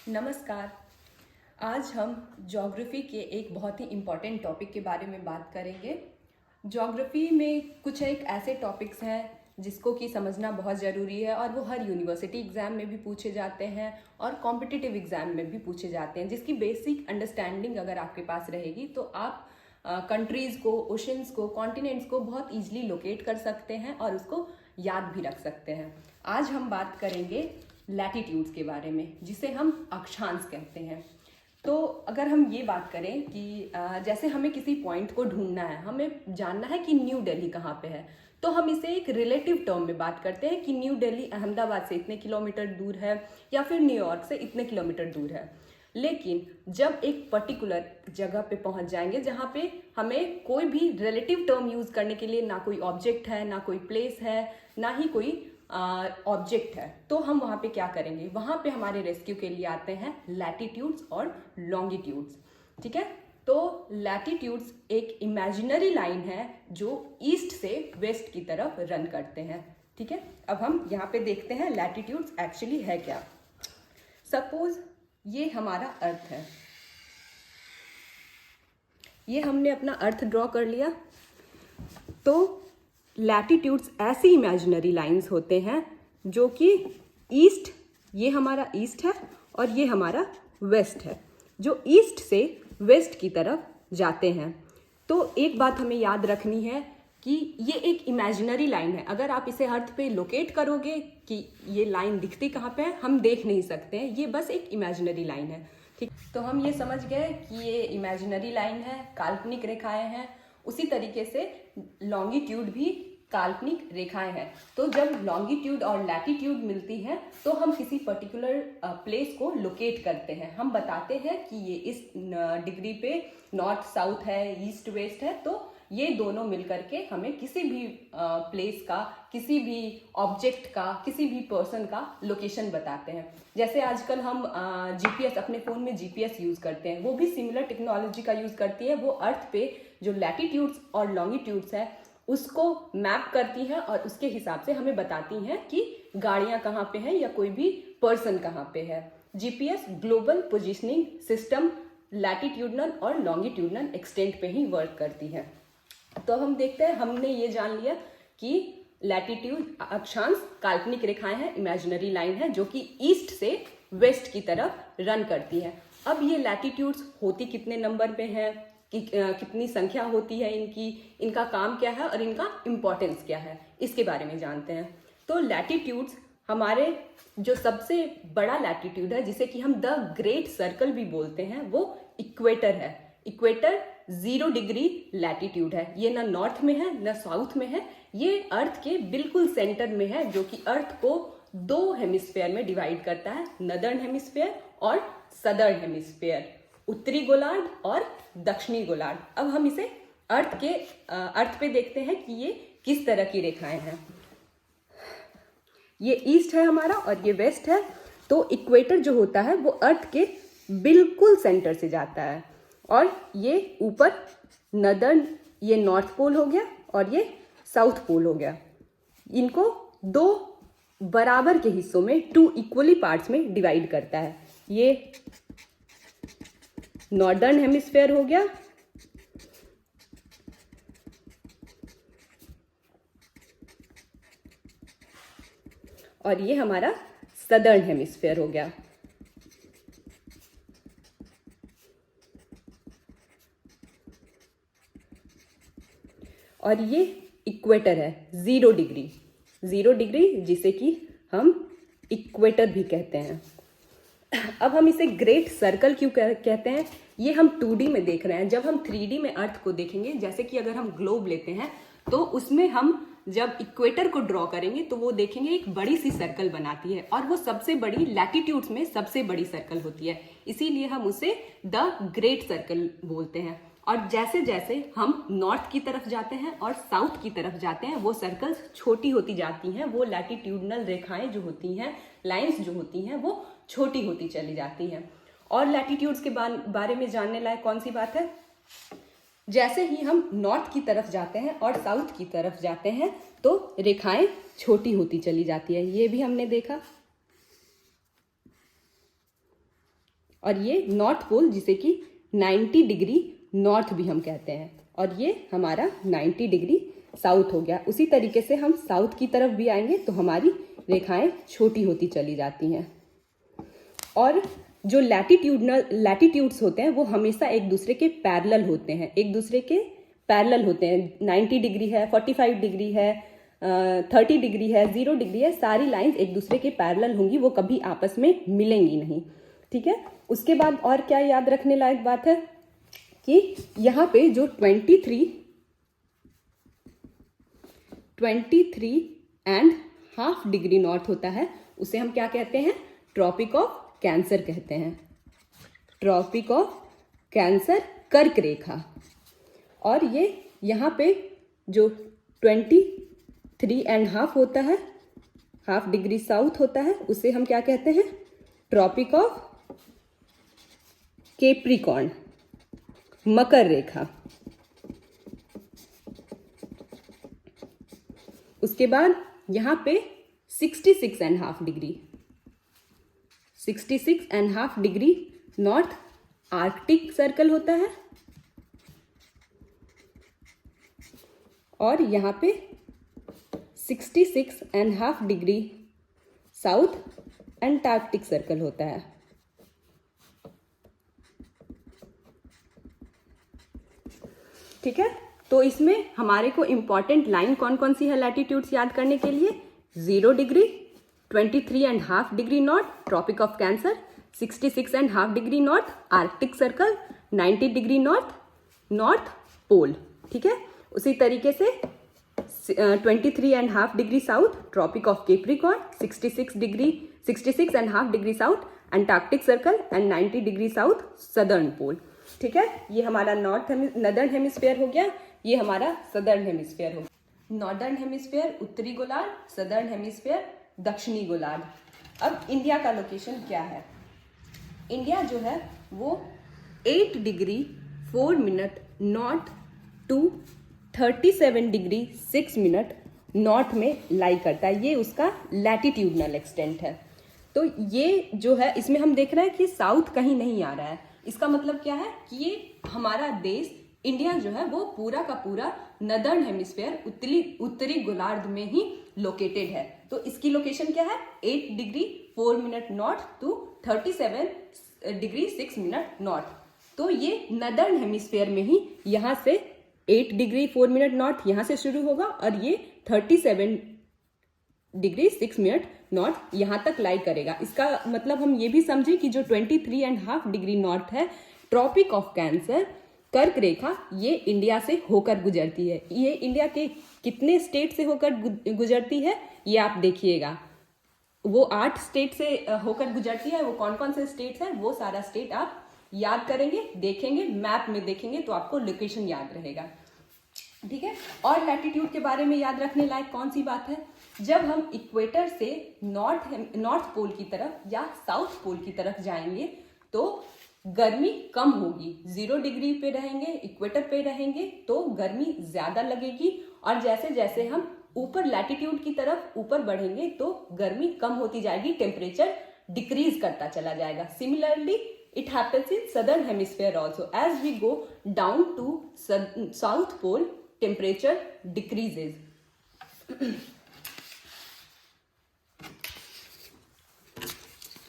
नमस्कार। आज हम ज्योग्राफी के एक बहुत ही इम्पॉर्टेंट टॉपिक के बारे में बात करेंगे। ज्योग्राफी में कुछ एक ऐसे टॉपिक्स हैं जिसको कि समझना बहुत ज़रूरी है और वो हर यूनिवर्सिटी एग्ज़ाम में भी पूछे जाते हैं और कॉम्पिटिटिव एग्ज़ाम में भी पूछे जाते हैं, जिसकी बेसिक अंडरस्टैंडिंग अगर आपके पास रहेगी तो आप कंट्रीज़ को, ओशंस को, कॉन्टिनेंट्स को बहुत ईजिली लोकेट कर सकते हैं और उसको याद भी रख सकते हैं। आज हम बात करेंगे लैटिट्यूड्स के बारे में, जिसे हम अक्षांश कहते हैं। तो अगर हम ये बात करें कि जैसे हमें किसी पॉइंट को ढूंढना है, हमें जानना है कि न्यू दिल्ली कहाँ पे है, तो हम इसे एक रिलेटिव टर्म में बात करते हैं कि न्यू दिल्ली अहमदाबाद से इतने किलोमीटर दूर है या फिर न्यूयॉर्क से इतने किलोमीटर दूर है। लेकिन जब एक पर्टिकुलर जगह पे पहुंच जाएंगे जहाँ पे हमें कोई भी रिलेटिव टर्म यूज़ करने के लिए ना कोई ऑब्जेक्ट है, ना कोई प्लेस है, ना ही कोई ऑब्जेक्ट है, तो हम वहाँ पे क्या करेंगे, वहाँ पे हमारे रेस्क्यू के लिए आते हैं लैटिट्यूड्स और लॉन्गिट्यूड्स। ठीक है, तो लैटिट्यूड्स एक इमेजिनरी लाइन है जो ईस्ट से वेस्ट की तरफ रन करते हैं। ठीक है, अब हम यहाँ पे देखते हैं लैटिट्यूड्स एक्चुअली है क्या। सपोज ये हमारा अर्थ है, ये हमने अपना अर्थ ड्रॉ कर लिया। तो लैटिट्यूड्स ऐसी इमेजिनरी लाइंस होते हैं जो कि ईस्ट, ये हमारा ईस्ट है और ये हमारा वेस्ट है, जो ईस्ट से वेस्ट की तरफ जाते हैं। तो एक बात हमें याद रखनी है कि ये एक इमेजिनरी लाइन है। अगर आप इसे अर्थ पे लोकेट करोगे कि ये लाइन दिखती कहाँ पे है, हम देख नहीं सकते हैं, ये बस एक इमेजिनरी लाइन है। ठीक, तो हम ये समझ गए कि ये इमेजिनरी लाइन है, काल्पनिक रेखाएं हैं। उसी तरीके से लॉन्गिट्यूड भी काल्पनिक रेखाएं हैं। तो जब लॉन्गिट्यूड और लैटिट्यूड मिलती हैं तो हम किसी पर्टिकुलर प्लेस को लोकेट करते हैं। हम बताते हैं कि ये इस डिग्री पे नॉर्थ साउथ है, ईस्ट वेस्ट है। तो ये दोनों मिलकर के हमें किसी भी प्लेस का, किसी भी ऑब्जेक्ट का, किसी भी पर्सन का लोकेशन बताते हैं। जैसे आजकल हम जीपीएस, अपने फ़ोन में जीपीएस यूज़ करते हैं, वो भी सिमिलर टेक्नोलॉजी का यूज़ करती है। वो अर्थ पे जो लैटिट्यूड्स और लॉन्गिट्यूड्स है उसको मैप करती हैं और उसके हिसाब से हमें बताती हैं कि गाड़ियाँ कहाँ पे हैं या कोई भी पर्सन कहाँ पे है। GPS global positioning system latitudinal और लॉन्गिट्यूडनल एक्सटेंट पे ही वर्क करती है। तो हम देखते हैं, हमने ये जान लिया कि लैटिट्यूड अक्षांश काल्पनिक रेखाएं हैं, इमेजिनरी लाइन है जो कि ईस्ट से वेस्ट की तरफ रन करती है। अब ये लैटिट्यूड्स होती कितने नंबर पे हैं, कि कितनी संख्या होती है इनकी, इनका काम क्या है और इनका इम्पोर्टेंस क्या है, इसके बारे में जानते हैं। तो लैटिट्यूड्स, हमारे जो सबसे बड़ा लैटिट्यूड है जिसे कि हम द ग्रेट सर्कल भी बोलते हैं, वो इक्वेटर है। इक्वेटर 0 डिग्री लैटिट्यूड है। ये ना नॉर्थ में है ना साउथ में है, ये अर्थ के बिल्कुल सेंटर में है, जो कि अर्थ को 2 हेमिस्फेयर में डिवाइड करता है, नदर्न हेमिस्फेयर और सदर्न हेमिस्फेयर, उत्तरी गोलार्ध और दक्षिणी गोलार्ध। अब हम इसे अर्थ पे देखते हैं कि ये किस तरह की रेखाएं हैं। ये ईस्ट है हमारा और ये वेस्ट है। तो इक्वेटर जो होता है वो अर्थ के बिल्कुल सेंटर से जाता है और ये ऊपर नदर्न, ये नॉर्थ पोल हो गया और ये साउथ पोल हो गया। इनको 2 बराबर के हिस्सों में, 2 इक्वली पार्ट्स में डिवाइड करता है। ये नॉर्दर्न हेमिस्फेयर हो गया और ये हमारा सदर्न हेमिस्फेयर हो गया। और ये इक्वेटर है, 0 डिग्री, 0 डिग्री जिसे कि हम इक्वेटर भी कहते हैं। अब हम इसे ग्रेट सर्कल क्यों कहते हैं, ये हम 2D में देख रहे हैं। जब हम 3D में अर्थ को देखेंगे, जैसे कि अगर हम ग्लोब लेते हैं तो उसमें हम जब इक्वेटर को ड्रॉ करेंगे तो वो देखेंगे एक बड़ी सी सर्कल बनाती है और वो सबसे बड़ी लैटिट्यूड्स में सबसे बड़ी सर्कल होती है, इसीलिए हम उसे द ग्रेट सर्कल बोलते हैं। और जैसे जैसे हम नॉर्थ की तरफ जाते हैं और साउथ की तरफ जाते हैं, वो सर्कल्स छोटी होती जाती हैं, वो लैटिट्यूडनल रेखाएं जो होती हैं, लाइंस जो होती हैं, वो छोटी होती चली जाती हैं। और लैटिट्यूड्स के बारे में जानने लायक कौन सी बात है, जैसे ही हम नॉर्थ की तरफ जाते हैं और साउथ की तरफ जाते हैं तो रेखाएं छोटी होती चली जाती है। ये भी हमने देखा। और ये नॉर्थ पोल जिसे कि 90 डिग्री नॉर्थ भी हम कहते हैं, और ये हमारा 90 डिग्री साउथ हो गया। उसी तरीके से हम साउथ की तरफ भी आएंगे तो हमारी रेखाएं छोटी होती चली जाती हैं। और जो लैटिट्यूड्स होते हैं वो हमेशा एक दूसरे के पैरेलल होते हैं, 90 डिग्री है, 45 डिग्री है, 30 डिग्री है, 0 डिग्री है, सारी लाइंस एक दूसरे के पैरेलल होंगी, वो कभी आपस में मिलेंगी नहीं। ठीक है, उसके बाद और क्या याद रखने लायक बात है कि यहाँ पे जो 23.5 डिग्री नॉर्थ होता है उसे हम क्या कहते हैं, ट्रॉपिक ऑफ कैंसर कहते हैं, ट्रॉपिक ऑफ कैंसर, कर्क रेखा। और ये यहाँ पे जो 23.5 होता है, हाफ डिग्री साउथ होता है, उसे हम क्या कहते हैं, ट्रॉपिक ऑफ कैप्रिकॉर्न, मकर रेखा। उसके बाद यहाँ पे 66.5 डिग्री नॉर्थ आर्कटिक सर्कल होता है, और यहाँ पे 66.5 डिग्री साउथ एंटार्क्टिक सर्कल होता है। ठीक है, तो इसमें हमारे को इम्पॉर्टेंट लाइन कौन कौन सी है लैटिट्यूड्स याद करने के लिए, 0 degree, 23.5 degree north Tropic of Cancer, 66.5 degree north Arctic Circle, 90 degree north pole. ठीक है, उसी तरीके से 23.5 degree south Tropic of Capricorn, 66.5 degree south Antarctic Circle and 90 degree south southern pole. ठीक है, ये हमारा नॉर्दर्न हेमिस्फीयर हो गया, ये हमारा सदर्न हेमिस्फीयर हो गया। नॉर्दर्न हेमिस्फीयर उत्तरी गोलार्ध, सदर्न हेमिस्फीयर दक्षिणी गोलार्ध। अब इंडिया का लोकेशन क्या है, इंडिया जो है वो 8 degree 4 minute north to 37 degree 6 minute north में लाई करता है, ये उसका लैटिट्यूडनल एक्सटेंट है। तो ये जो है इसमें हम देख रहे हैं कि साउथ कहीं नहीं आ रहा है, इसका मतलब क्या है कि ये हमारा देश इंडिया जो है वो पूरा का पूरा नदर्न हेमिस्फीयर उत्तरी गोलार्ध में ही लोकेटेड है। तो इसकी लोकेशन क्या है, 8 degree 4 minute north to 37 degree 6 minute north. तो ये नदर्न हेमिस्फीयर में ही यहाँ से 8 डिग्री 4 मिनट नॉर्थ यहाँ से शुरू होगा और ये 37 डिग्री 6 मिनट नॉर्थ यहाँ तक लाई करेगा। इसका मतलब हम ये भी समझे कि जो 23.5 डिग्री नॉर्थ है ट्रॉपिक ऑफ कैंसर कर्क रेखा, ये इंडिया से होकर गुजरती है। ये इंडिया के कितने स्टेट से होकर गुजरती है ये आप देखिएगा, वो 8 स्टेट से होकर गुजरती है। वो कौन कौन से स्टेट्स हैं वो सारा स्टेट आप याद करेंगे, देखेंगे, मैप में देखेंगे तो आपको लोकेशन याद रहेगा। ठीक है, और लैटिट्यूड के बारे में याद रखने लायक कौन सी बात है, जब हम इक्वेटर से नॉर्थ पोल की तरफ या साउथ पोल की तरफ जाएंगे तो गर्मी कम होगी। 0 डिग्री पे रहेंगे, इक्वेटर पे रहेंगे तो गर्मी ज्यादा लगेगी, और जैसे जैसे हम ऊपर लैटिट्यूड की तरफ ऊपर बढ़ेंगे तो गर्मी कम होती जाएगी, टेम्परेचर डिक्रीज करता चला जाएगा। Similarly it happens in southern hemisphere also. As we go down to south pole, temperature decreases.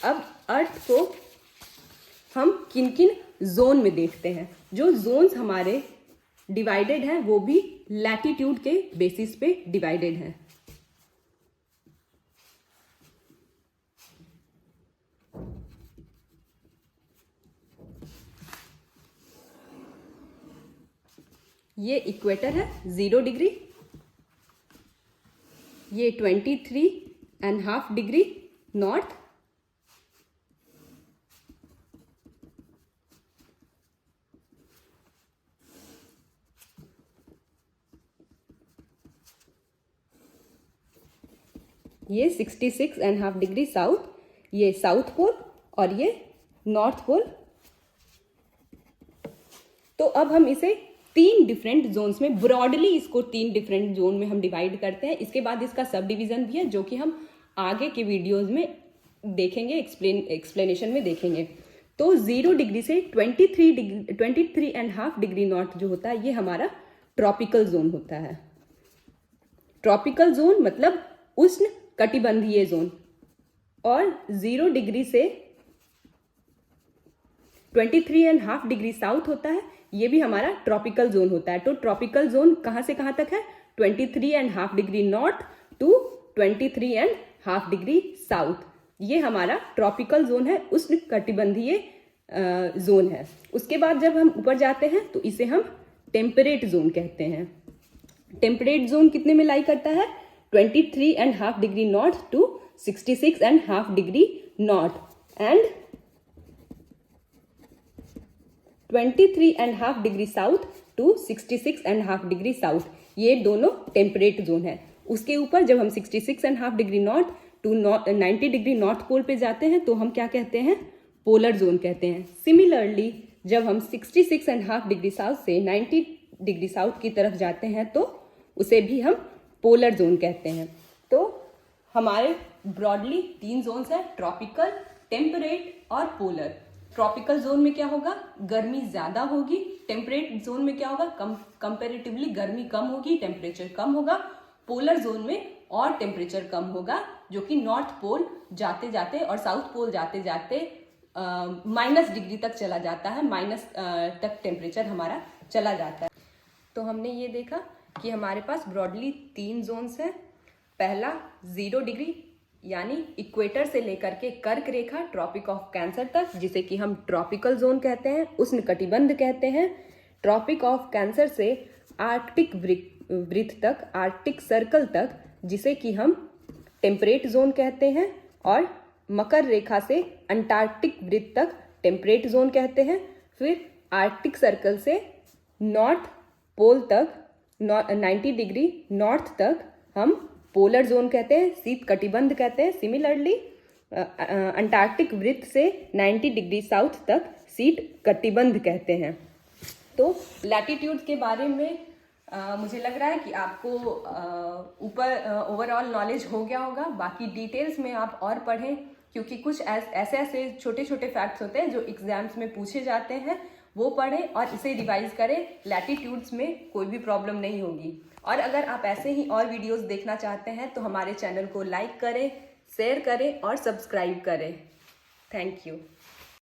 अब अर्थ को हम किन किन जोन में देखते हैं। जो जोन्स हमारे डिवाइडेड हैं वो भी लैटिट्यूड के बेसिस पे डिवाइडेड हैं। ये इक्वेटर है 0 डिग्री, ये 23.5 डिग्री नॉर्थ, ये 66.5 डिग्री साउथ, ये साउथ पोल और ये नॉर्थ पोल। तो अब हम इसे 3 डिफरेंट जोन्स में, ब्रॉडली इसको 3 डिफरेंट जोन में हम डिवाइड करते हैं। इसके बाद इसका सब डिवीजन भी है जो कि हम आगे के वीडियोस में देखेंगे, एक्सप्लेनेशन में देखेंगे। तो 0 डिग्री से 23.5 डिग्री नॉर्थ जो होता है ये हमारा ट्रॉपिकल जोन होता है। ट्रॉपिकल जोन मतलब उष्ण कटिबंधीय जोन, और 0 डिग्री से 23.5 डिग्री साउथ होता है, ये भी हमारा ट्रॉपिकल जोन होता है। तो ट्रॉपिकल जोन कहाँ से कहाँ तक है? 23.5 degree north to 23.5 degree south, ये हमारा ट्रॉपिकल जोन है, उष्ण कटिबंधीय जोन है। उसके बाद जब हम ऊपर जाते हैं तो इसे हम टेम्परेट जोन कहते हैं। टेम्परेट जोन कितने में लाई करता है? 23.5 degree north to 66.5 degree north and 23.5 degree south to 66.5 degree south, ये दोनों टेम्परेट जोन है। उसके ऊपर जब हम 66.5 degree north to 90 degree north pole पे जाते हैं तो हम क्या कहते हैं? पोलर जोन कहते हैं। सिमिलरली जब हम 66.5 डिग्री साउथ से 90 डिग्री साउथ की तरफ जाते हैं तो उसे भी हम पोलर जोन कहते हैं। तो हमारे ब्रॉडली 3 जोन्स हैं, ट्रॉपिकल, टेम्परेट और पोलर। ट्रॉपिकल जोन में क्या होगा? गर्मी ज्यादा होगी। टेम्परेट जोन में क्या होगा? कंपैरेटिवली गर्मी कम होगी, टेम्परेचर कम होगा। पोलर जोन में और टेम्परेचर कम होगा, जो कि नॉर्थ पोल जाते जाते और साउथ पोल जाते जाते माइनस डिग्री तक चला जाता है, माइनस तक टेम्परेचर हमारा चला जाता है। तो हमने ये देखा कि हमारे पास ब्रॉडली 3 जोन्स हैं। पहला 0 डिग्री यानी इक्वेटर से लेकर के कर्क रेखा ट्रॉपिक ऑफ कैंसर तक, जिसे कि हम ट्रॉपिकल जोन कहते हैं, उष्ण कटिबंध कहते हैं। ट्रॉपिक ऑफ कैंसर से आर्कटिक वृत्त तक, आर्कटिक सर्कल तक, जिसे कि हम टेम्परेट जोन कहते हैं। और मकर रेखा से अंटार्कटिक वृत्त तक टेम्परेट जोन कहते हैं। फिर आर्कटिक सर्कल से नॉर्थ पोल तक 90 डिग्री नॉर्थ तक हम पोलर जोन कहते हैं, शीत कटिबंध कहते हैं। सिमिलरली अंटार्कटिक वृत्त से 90 डिग्री साउथ तक शीत कटिबंध कहते हैं। तो लैटिट्यूड के बारे में मुझे लग रहा है कि आपको ऊपर ओवरऑल नॉलेज हो गया होगा। बाकी डिटेल्स में आप और पढ़ें, क्योंकि कुछ ऐसे छोटे छोटे फैक्ट्स होते हैं जो एग्जाम्स में पूछे जाते हैं, वो पढ़ें और इसे रिवाइज करें। लैटिट्यूड्स में कोई भी प्रॉब्लम नहीं होगी। और अगर आप ऐसे ही और वीडियोस देखना चाहते हैं तो हमारे चैनल को लाइक करें, शेयर करें और सब्सक्राइब करें। Thank you.